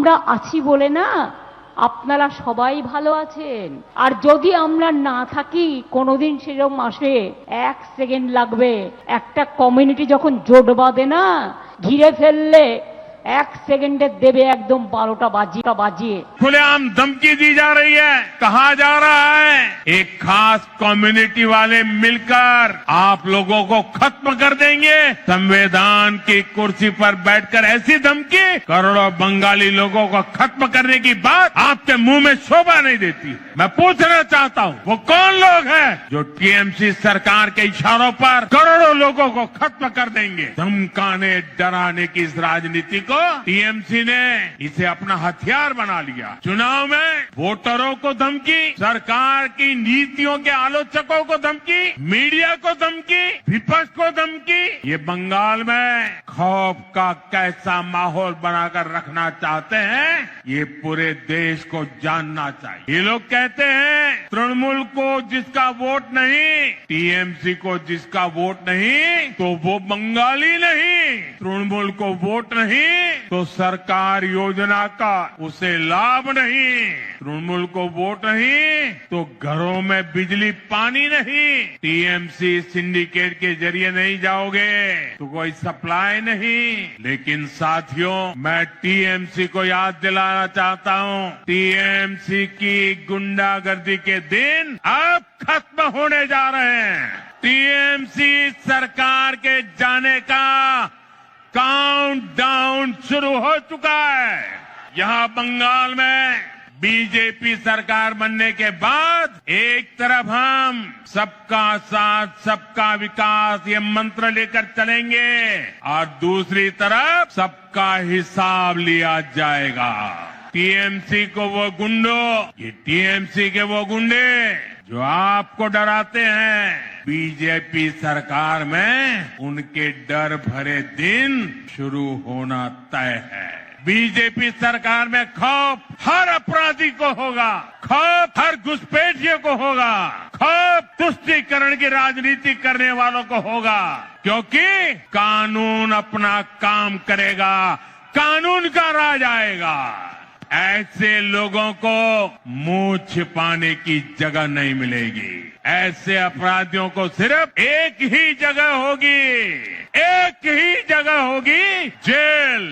আমরা আছি বলে না আপনারা সবাই ভালো আছেন। আর যদি আমরা না থাকি কোনোদিন সেরকম আসে 1 সেকেন্ড লাগবে, একটা কমিউনিটি যখন জোট বাঁধে না ঘিরে ফেললে 1 সেকেন্ডে দেবে একদম 12টা বাজিয়ে। खुलेआम धमकी दी जा रही है, कहा जा रहा है एक खास कम्युनिटी वाले मिलकर आप लोगों को खत्म कर देंगे। संविधान की कुर्सी पर बैठकर ऐसी धमकी, करोड़ों बंगाली लोगों को खत्म करने की बात आपके मुंह में शोभा नहीं देती। मैं पूछना चाहता हूँ वो कौन लोग हैं जो टीएमसी सरकार के इशारों पर करोड़ों लोगों को खत्म कर देंगे। धमकाने डराने की इस राजनीति को टीएमसी ने इसे अपना हथियार बना लिया। चुनाव में वोटरों को धमकी, सरकार की नीतियों के आलोचकों को धमकी, मीडिया को धमकी, विपक्ष को धमकी। ये बंगाल में खौफ का कैसा माहौल बनाकर रखना चाहते हैं ये पूरे देश को जानना चाहिए। ये लोग कहते हैं तृणमूल को जिसका वोट नहीं, टीएमसी को जिसका वोट नहीं तो वो बंगाली नहीं, तृणमूल को वोट नहीं तो सरकार योजना का उसे लाभ नहीं, तृणमूल को वोट नहीं तो घरों में बिजली पानी नहीं, टीएमसी सिंडिकेट के जरिए नहीं जाओगे तो कोई सप्लाई नहीं। लेकिन साथियों मैं टीएमसी को याद दिलाना चाहता हूं टीएमसी की गुंडागर्दी के दिन अब खत्म होने जा रहे हैं। टीएमसी सरकार के जाने का काउंटडाउन शुरू हो चुका है। यहां बंगाल में बीजेपी सरकार बनने के बाद एक तरफ हम सबका साथ सबका विकास ये मंत्र लेकर चलेंगे और दूसरी तरफ सबका हिसाब लिया जाएगा। टीएमसी को वो गुंडों, ये टीएमसी के वो गुंडे जो आपको डराते हैं, बीजेपी सरकार में उनके डर भरे दिन शुरू होना तय है। बीजेपी सरकार में खौफ हर अपराधी को होगा, खौफ हर घुसपैठियों को होगा, खौफ तुष्टीकरण की राजनीति करने वालों को होगा, क्योंकि कानून अपना काम करेगा, कानून का राज आएगा। ऐसे लोगों को मुंह छिपाने की जगह नहीं मिलेगी। ऐसे अपराधियों को सिर्फ एक ही जगह होगी, एक ही जगह होगी, जेल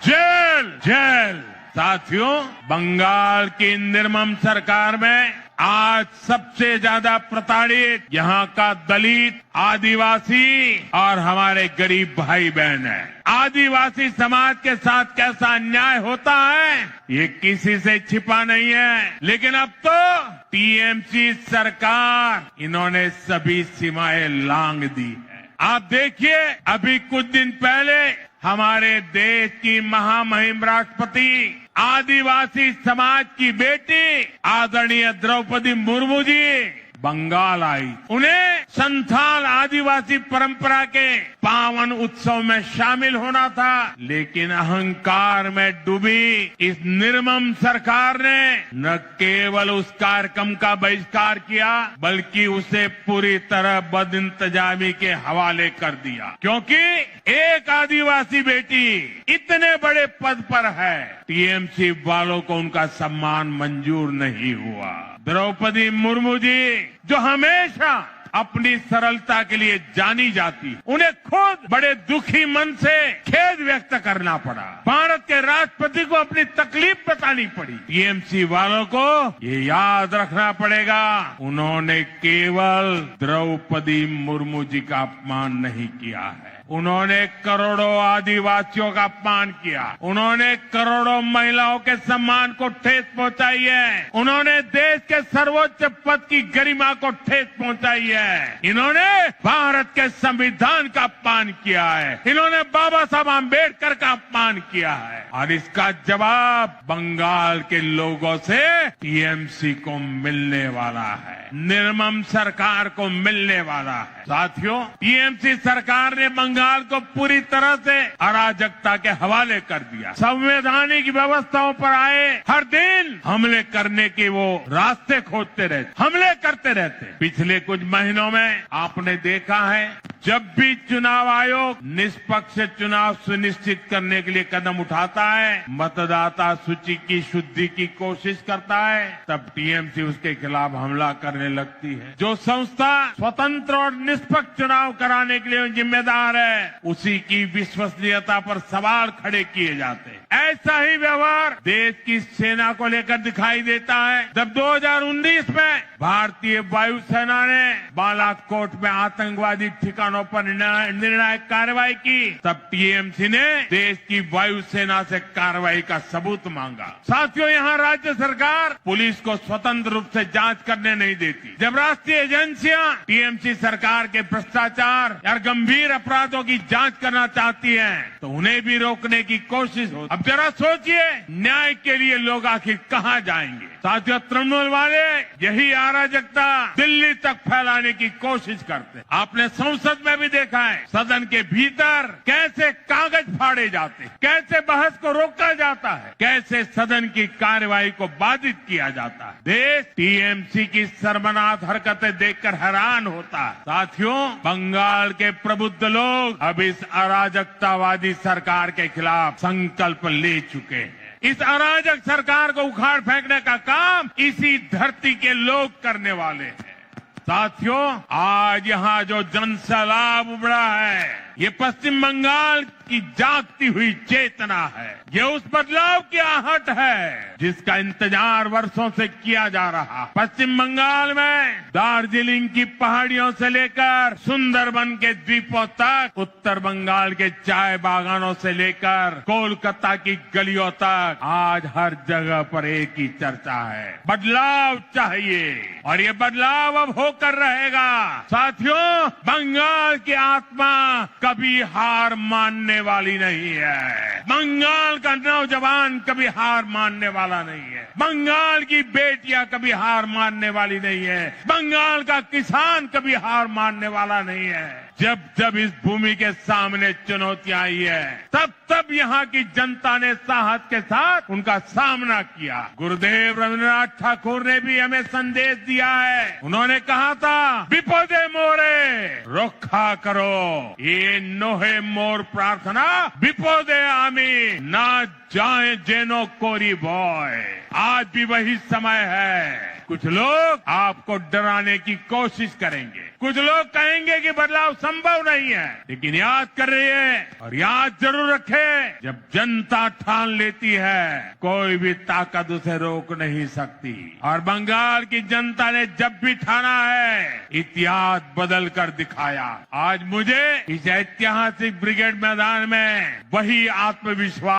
जेल जेल। साथियों बंगाल की निर्मम सरकार में आज सबसे ज्यादा प्रताड़ित यहाँ का दलित, आदिवासी और हमारे गरीब भाई बहन है। आदिवासी समाज के साथ कैसा अन्याय होता है ये किसी से छिपा नहीं है, लेकिन अब तो टीएमसी सरकार इन्होंने सभी सीमाएं लांघ दी है। आप देखिए अभी कुछ दिन पहले हमारे देश की महामहिम राष्ट्रपति आदिवासी समाज की बेटी आदरणीय द्रौपदी मुर्मू जी बंगाल आई। उन्हें संथाल आदिवासी परंपरा के पावन उत्सव में शामिल होना था, लेकिन अहंकार में डूबी इस निर्मम सरकार ने न केवल उस कार्यक्रम का बहिष्कार किया बल्कि उसे पूरी तरह बदइंतजामी के हवाले कर दिया। क्योंकि एक आदिवासी बेटी इतने बड़े पद पर है, टीएमसी वालों को उनका सम्मान मंजूर नहीं हुआ। द्रौपदी मुर्मू जी जो हमेशा अपनी सरलता के लिए जानी जाती, उन्हें खुद बड़े दुखी मन से खेद व्यक्त करना पड़ा। भारत के राष्ट्रपति को अपनी तकलीफ बतानी पड़ी। टीएमसी वालों को ये याद रखना पड़ेगा उन्होंने केवल द्रौपदी मुर्मू जी का अपमान नहीं किया है, उन्होंने करोड़ों आदिवासियों का अपमान किया, उन्होंने करोड़ों महिलाओं के सम्मान को ठेस पहुंचाई है, उन्होंने देश के सर्वोच्च पद की गरिमा को ठेस पहुंचाई है, इन्होंने भारत के संविधान का अपमान किया है, इन्होंने बाबा साहब आम्बेडकर का अपमान किया है। और इसका जवाब बंगाल के लोगों से टीएमसी को मिलने वाला है, निर्मम सरकार को मिलने वाला है। साथियों टीएमसी सरकार ने बंगाल बंगाल को पूरी तरह से अराजकता के हवाले कर दिया। संवैधानिक व्यवस्थाओं पर आए हर दिन हमले करने के वो रास्ते खोजते रहते, हमले करते रहते। पिछले कुछ महीनों में आपने देखा है, जब भी चुनाव आयोग निष्पक्ष चुनाव सुनिश्चित करने के लिए कदम उठाता है, मतदाता सूची की शुद्धि की कोशिश करता है, तब टीएमसी उसके खिलाफ हमला करने लगती है। जो संस्था स्वतंत्र और निष्पक्ष चुनाव कराने के लिए जिम्मेदार है, उसी की विश्वसनीयता पर सवाल खड़े किए जाते हैं। ऐसा ही व्यवहार देश की सेना को लेकर दिखाई देता है। जब 2019 में भारतीय वायुसेना ने बालाकोट में आतंकवादी ठिकानों पर निर्णायक कार्रवाई की, तब टीएमसी ने देश की वायुसेना से कार्रवाई का सबूत मांगा। साथियों, यहाँ राज्य सरकार पुलिस को स्वतंत्र रूप से जांच करने नहीं देती। जब राष्ट्रीय एजेंसियां टीएमसी सरकार के भ्रष्टाचार या गंभीर अपराधों की जांच करना चाहती हैं, तो उन्हें भी रोकने की कोशिश होती। अब जरा सोचिए, न्याय के लिए लोग आखिर कहां जाएंगे? साथियों, तृणमूल वाले यही अराजकता दिल्ली तक फैलाने की कोशिश करते हैं। आपने संसद में भी देखा है, सदन के भीतर कैसे कागज फाड़े जाते हैं, कैसे बहस को रोका जाता है, कैसे सदन की कार्यवाही को बाधित किया जाता है। देश टीएमसी की शर्मनाक हरकतें देखकर हैरान होता है। साथियों, बंगाल के प्रबुद्ध लोग अब इस अराजकतावादी सरकार के खिलाफ संकल्प ले चुके हैं। इस अराजक सरकार को उखाड़ फेंकने का काम इसी धरती के लोग करने वाले हैं। साथियों, आज यहाँ जो जनसैलाब उमड़ा है, ये पश्चिम बंगाल की जागती हुई चेतना है। ये उस बदलाव की आहट है जिसका इंतजार वर्षों से किया जा रहा। पश्चिम बंगाल में दार्जिलिंग की पहाड़ियों से लेकर सुंदरबन के द्वीपों तक, उत्तर बंगाल के चाय बागानों से लेकर कोलकाता की गलियों तक, आज हर जगह पर एक ही चर्चा है, बदलाव चाहिए। और ये बदलाव अब होकर रहेगा। साथियों, बंगाल की आत्मा कभी हार मानने वाली नहीं है। बंगाल का नौजवान कभी हार मानने वाला नहीं है। बंगाल की बेटियां कभी हार मानने वाली नहीं है। बंगाल का किसान कभी हार मानने वाला नहीं है। जब जब इस भूमि के सामने चुनौतियां आई है, तब तब यहाँ की जनता ने साहस के साथ उनका सामना किया। गुरुदेव रविन्द्रनाथ ठाकुर ने भी हमें संदेश दिया है। उन्होंने कहा था, विपदे मोरे रक्षा करो, ये नोहे मोर प्रार्थना विपदे आमी ना जाए जेनो कोरी बॉय। आज भी वही समय है। कुछ लोग आपको डराने की कोशिश करेंगे, कुछ लोग कहेंगे कि बदलाव संभव नहीं है, लेकिन याद कर रहिए और याद जरूर रखें, जब जनता ठान लेती है, कोई भी ताकत उसे रोक नहीं सकती। और बंगाल की जनता ने जब भी ठाना है, इतिहास बदल कर दिखाया। आज मुझे इस ऐतिहासिक ब्रिगेड मैदान में वही आत्मविश्वास